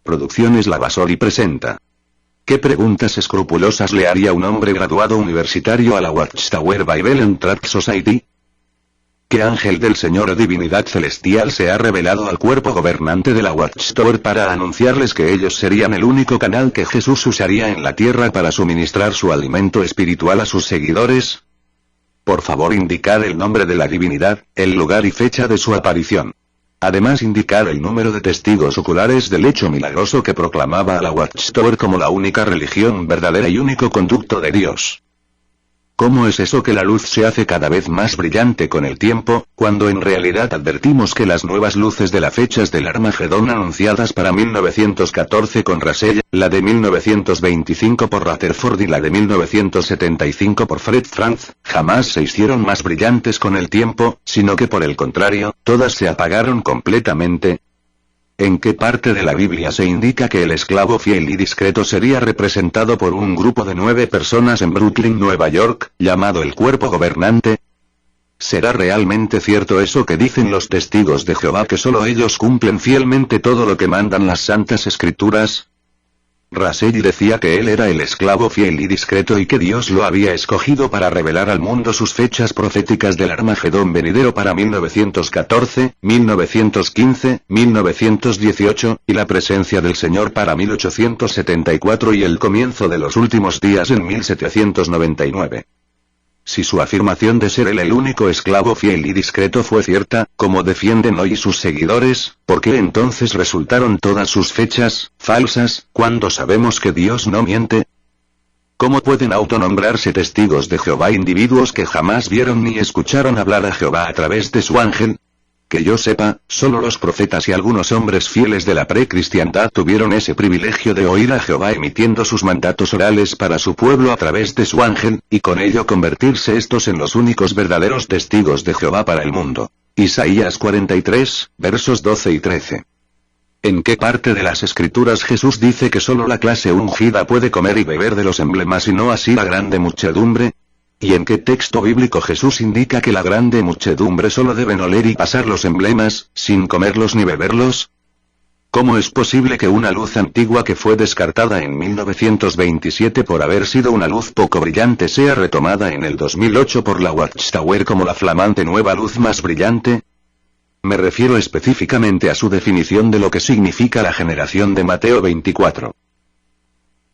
Producciones Lavasori presenta. ¿Qué preguntas escrupulosas le haría un hombre graduado universitario a la Watchtower Bible and Tract Society? ¿Qué ángel del Señor o divinidad celestial se ha revelado al cuerpo gobernante de la Watchtower para anunciarles que ellos serían el único canal que Jesús usaría en la tierra para suministrar su alimento espiritual a sus seguidores? Por favor, indicar el nombre de la divinidad, el lugar y fecha de su aparición. Además, indicar el número de testigos oculares del hecho milagroso que proclamaba a la Watchtower como la única religión verdadera y único conducto de Dios. ¿Cómo es eso que la luz se hace cada vez más brillante con el tiempo, cuando en realidad advertimos que las nuevas luces de las fechas del Armagedón anunciadas para 1914 con Russell, la de 1925 por Rutherford y la de 1975 por Fred Franz, jamás se hicieron más brillantes con el tiempo, sino que por el contrario, todas se apagaron completamente? ¿En qué parte de la Biblia se indica que el esclavo fiel y discreto sería representado por un grupo de 9 personas en Brooklyn, Nueva York, llamado el cuerpo gobernante? ¿Será realmente cierto eso que dicen los testigos de Jehová, que solo ellos cumplen fielmente todo lo que mandan las santas escrituras? Russell decía que él era el esclavo fiel y discreto y que Dios lo había escogido para revelar al mundo sus fechas proféticas del Armagedón venidero para 1914, 1915, 1918, y la presencia del Señor para 1874 y el comienzo de los últimos días en 1799. Si su afirmación de ser él el único esclavo fiel y discreto fue cierta, como defienden hoy sus seguidores, ¿por qué entonces resultaron todas sus fechas falsas, cuando sabemos que Dios no miente? ¿Cómo pueden autonombrarse testigos de Jehová individuos que jamás vieron ni escucharon hablar a Jehová a través de su ángel? Que yo sepa, solo los profetas y algunos hombres fieles de la precristiandad tuvieron ese privilegio de oír a Jehová emitiendo sus mandatos orales para su pueblo a través de su ángel, y con ello convertirse estos en los únicos verdaderos testigos de Jehová para el mundo. Isaías 43, versos 12 y 13. ¿En qué parte de las Escrituras Jesús dice que solo la clase ungida puede comer y beber de los emblemas y no así la grande muchedumbre? ¿Y en qué texto bíblico Jesús indica que la grande muchedumbre solo deben oler y pasar los emblemas, sin comerlos ni beberlos? ¿Cómo es posible que una luz antigua que fue descartada en 1927 por haber sido una luz poco brillante sea retomada en el 2008 por la Watchtower como la flamante nueva luz más brillante? Me refiero específicamente a su definición de lo que significa la generación de Mateo 24.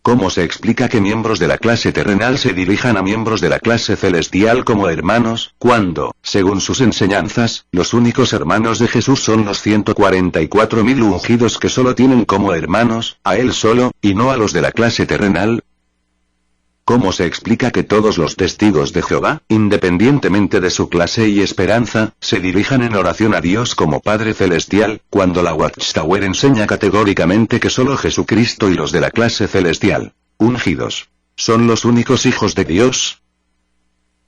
¿Cómo se explica que miembros de la clase terrenal se dirijan a miembros de la clase celestial como hermanos, cuando, según sus enseñanzas, los únicos hermanos de Jesús son los 144.000 ungidos que solo tienen como hermanos a él solo, y no a los de la clase terrenal? ¿Cómo se explica que todos los testigos de Jehová, independientemente de su clase y esperanza, se dirijan en oración a Dios como Padre Celestial, cuando la Watchtower enseña categóricamente que solo Jesucristo y los de la clase celestial, ungidos, son los únicos hijos de Dios?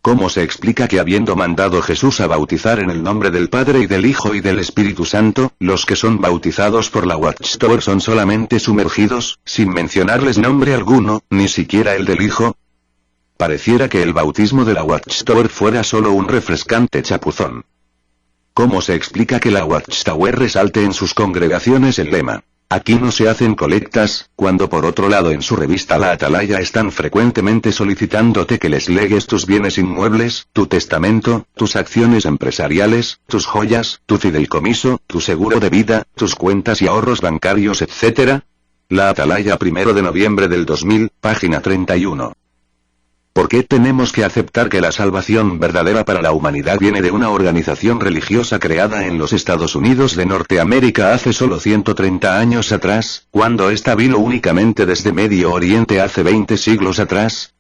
¿Cómo se explica que habiendo mandado Jesús a bautizar en el nombre del Padre y del Hijo y del Espíritu Santo, los que son bautizados por la Watchtower son solamente sumergidos, sin mencionarles nombre alguno, ni siquiera el del Hijo? Pareciera que el bautismo de la Watchtower fuera solo un refrescante chapuzón. ¿Cómo se explica que la Watchtower resalte en sus congregaciones el lema: aquí no se hacen colectas, cuando por otro lado en su revista La Atalaya están frecuentemente solicitándote que les legues tus bienes inmuebles, tu testamento, tus acciones empresariales, tus joyas, tu fideicomiso, tu seguro de vida, tus cuentas y ahorros bancarios, etc.? La Atalaya, 1 de noviembre del 2000, página 31. ¿Por qué tenemos que aceptar que la salvación verdadera para la humanidad viene de una organización religiosa creada en los Estados Unidos de Norteamérica hace solo 130 años atrás, cuando ésta vino únicamente desde Medio Oriente hace 20 siglos atrás?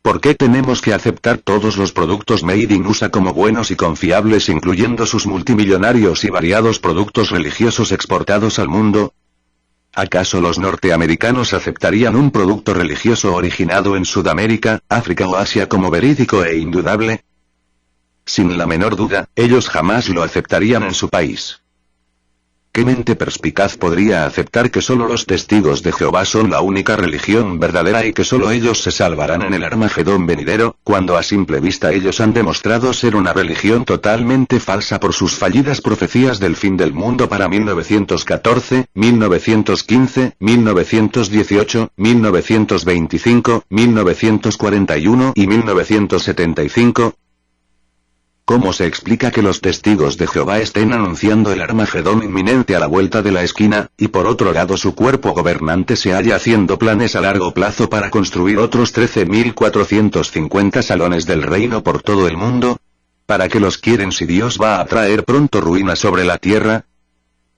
¿Por qué tenemos que aceptar todos los productos made in USA como buenos y confiables, incluyendo sus multimillonarios y variados productos religiosos exportados al mundo? ¿Acaso los norteamericanos aceptarían un producto religioso originado en Sudamérica, África o Asia como verídico e indudable? Sin la menor duda, ellos jamás lo aceptarían en su país. ¿Qué mente perspicaz podría aceptar que solo los testigos de Jehová son la única religión verdadera y que solo ellos se salvarán en el Armagedón venidero, cuando a simple vista ellos han demostrado ser una religión totalmente falsa por sus fallidas profecías del fin del mundo para 1914, 1915, 1918, 1925, 1941 y 1975? ¿Cómo se explica que los testigos de Jehová estén anunciando el Armagedón inminente a la vuelta de la esquina, y por otro lado su cuerpo gobernante se halla haciendo planes a largo plazo para construir otros 13.450 salones del reino por todo el mundo? ¿Para qué los quieren si Dios va a traer pronto ruinas sobre la tierra?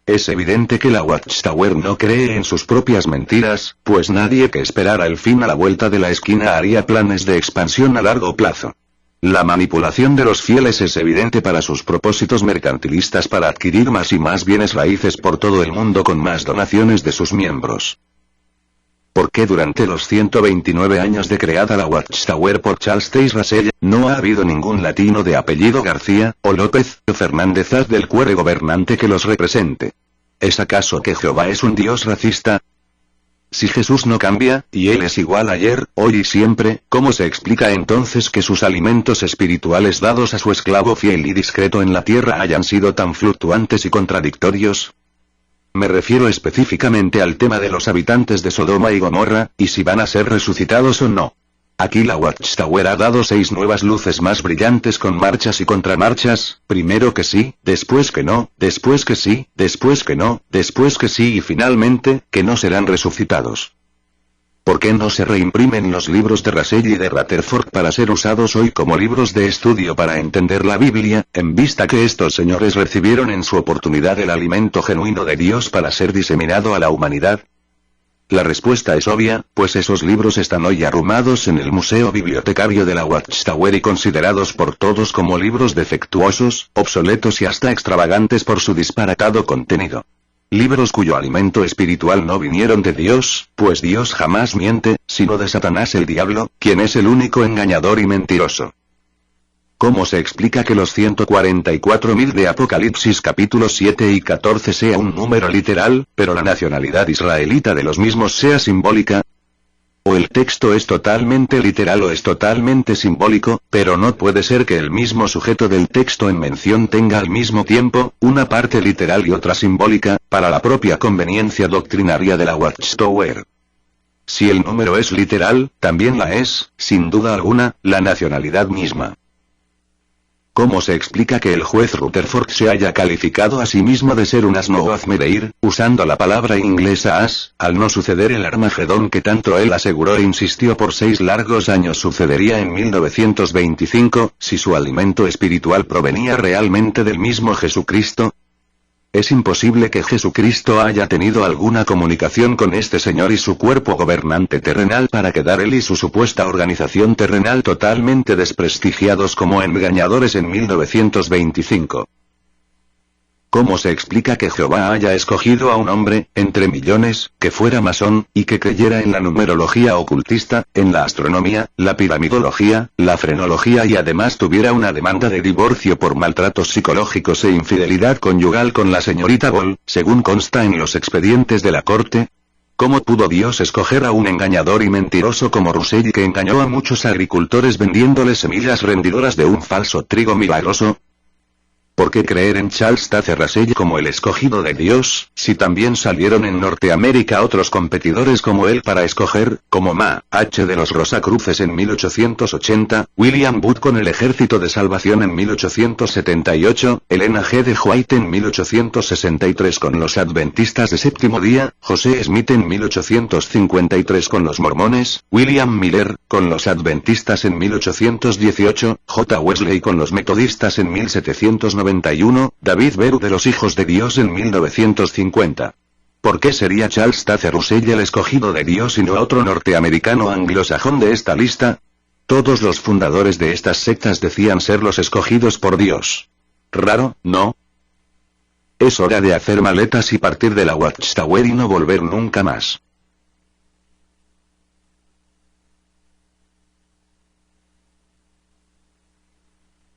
Es evidente que la Watchtower no cree en sus propias mentiras, pues nadie que esperara el fin a la vuelta de la esquina haría planes de expansión a largo plazo. La manipulación de los fieles es evidente para sus propósitos mercantilistas para adquirir más y más bienes raíces por todo el mundo con más donaciones de sus miembros. ¿Por qué durante los 129 años de creada la Watchtower por Charles Taze Russell, no ha habido ningún latino de apellido García, o López, o Fernández haz del cuore gobernante que los represente? ¿Es acaso que Jehová es un Dios racista? Si Jesús no cambia, y Él es igual ayer, hoy y siempre, ¿cómo se explica entonces que sus alimentos espirituales dados a su esclavo fiel y discreto en la tierra hayan sido tan fluctuantes y contradictorios? Me refiero específicamente al tema de los habitantes de Sodoma y Gomorra, y si van a ser resucitados o no. Aquí la Watchtower ha dado 6 nuevas luces más brillantes con marchas y contramarchas, primero que sí, después que no, después que sí, después que no, después que sí y finalmente, que no serán resucitados. ¿Por qué no se reimprimen los libros de Russell y de Rutherford para ser usados hoy como libros de estudio para entender la Biblia, en vista que estos señores recibieron en su oportunidad el alimento genuino de Dios para ser diseminado a la humanidad? La respuesta es obvia, pues esos libros están hoy arrumados en el museo bibliotecario de la Watchtower y considerados por todos como libros defectuosos, obsoletos y hasta extravagantes por su disparatado contenido. Libros cuyo alimento espiritual no vinieron de Dios, pues Dios jamás miente, sino de Satanás el diablo, quien es el único engañador y mentiroso. ¿Cómo se explica que los 144.000 de Apocalipsis capítulos 7 y 14 sea un número literal, pero la nacionalidad israelita de los mismos sea simbólica? O el texto es totalmente literal o es totalmente simbólico, pero no puede ser que el mismo sujeto del texto en mención tenga al mismo tiempo, una parte literal y otra simbólica, para la propia conveniencia doctrinaria de la Watchtower. Si el número es literal, también la es, sin duda alguna, la nacionalidad misma. ¿Cómo se explica que el juez Rutherford se haya calificado a sí mismo de ser un asno o hazmereír, usando la palabra inglesa as, al no suceder el Armagedón que tanto él aseguró e insistió por 6 largos años sucedería en 1925, si su alimento espiritual provenía realmente del mismo Jesucristo? Es imposible que Jesucristo haya tenido alguna comunicación con este señor y su cuerpo gobernante terrenal para quedar él y su supuesta organización terrenal totalmente desprestigiados como engañadores en 1925. ¿Cómo se explica que Jehová haya escogido a un hombre, entre millones, que fuera masón, y que creyera en la numerología ocultista, en la astronomía, la piramidología, la frenología y además tuviera una demanda de divorcio por maltratos psicológicos e infidelidad conyugal con la señorita Ball, según consta en los expedientes de la corte? ¿Cómo pudo Dios escoger a un engañador y mentiroso como Russell que engañó a muchos agricultores vendiéndoles semillas rendidoras de un falso trigo milagroso? ¿Por qué creer en Charles Taze Russell como el escogido de Dios, si también salieron en Norteamérica otros competidores como él para escoger, como Ma H. de los Rosacruces en 1880, William Booth con el Ejército de Salvación en 1878, Elena G. de White en 1863 con los Adventistas de Séptimo Día, José Smith en 1853 con los Mormones, William Miller, con los Adventistas en 1818, J. Wesley con los Metodistas en 1791, David Beru de los Hijos de Dios en 1950. ¿Por qué sería Charles Taze Russell el escogido de Dios y no otro norteamericano anglosajón de esta lista? Todos los fundadores de estas sectas decían ser los escogidos por Dios. ¿Raro, no? Es hora de hacer maletas y partir de la Watchtower y no volver nunca más.